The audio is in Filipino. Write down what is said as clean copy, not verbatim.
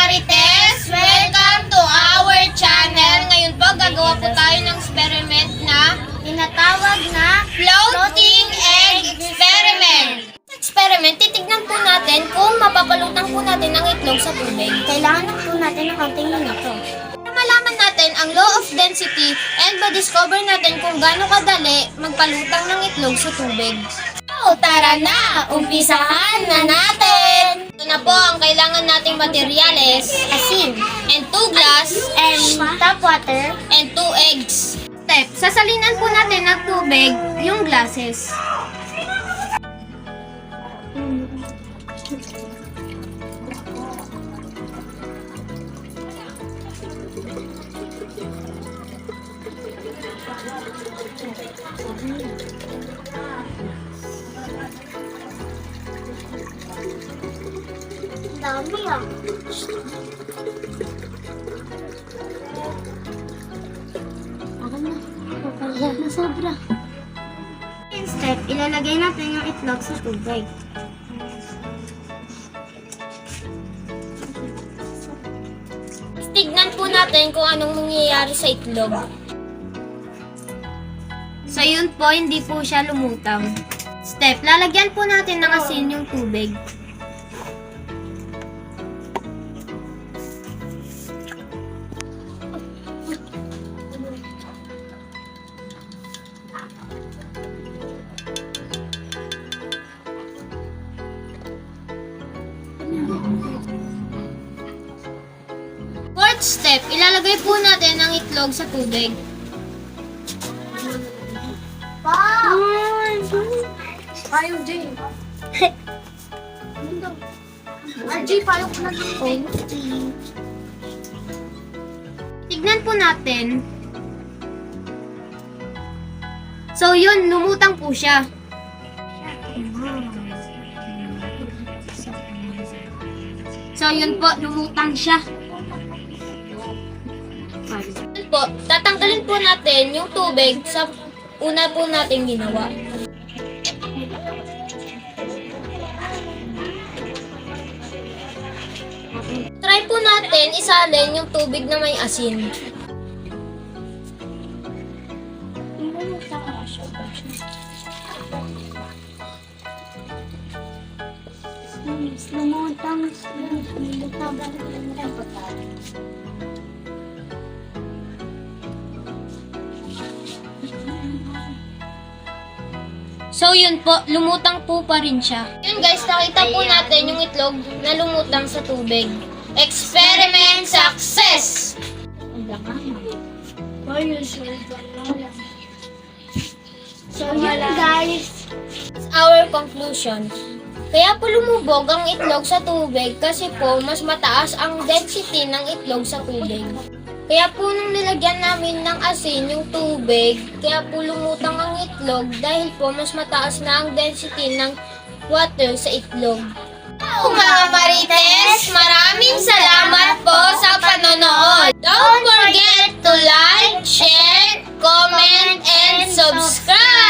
Marites! Welcome to our channel. Ngayon po, gagawa po tayo ng experiment na tinatawag na floating egg experiment. Sa experiment, titignan po natin kung mapapalutang po natin ang itlog sa tubig. kailangan po natin ng konting minuto. Para malaman natin ang law of density and ma-discover natin kung gaano kadali magpalutang ng itlog sa tubig. So, tara na! Umpisahan na natin! Ito na po ang kailangan nating materyales. Asin And 2 glass and tap water. and 2 eggs. Step, sasalinan po natin ng tubig yung glasses. Dami ah. Ako na. Papalya na sobra. Step, ilalagay natin yung itlog sa tubig. Tignan po natin kung anong mangyayari sa itlog. So yun po, hindi po siya lumutang. Step, lalagyan po natin ng asin yung tubig. Fourth step, ilalagay po natin ang itlog sa tubig. Payong J. J, payong ko na Tignan po natin. So yun, lumutang po siya. So yun po, lumutang siya. Yun po, tatanggalin po natin yung tubig sa una po nating ginawa. Try po natin isalin yung tubig na may asin. So yun po, lumutang po pa rin siya. Yun guys, nakita po natin yung itlog na lumutang sa tubig. Experiment success! So yun guys. Our conclusion. Kaya po lumubog ang itlog sa tubig kasi po mas mataas ang density ng itlog sa tubig. Kaya po nung nilagyan namin ng asin yung tubig, kaya po lumutang ang itlog dahil po mas mataas na ang density ng water sa itlog. So, mga Marites, maraming salamat po sa panonood. Don't forget to like, share, comment, and subscribe!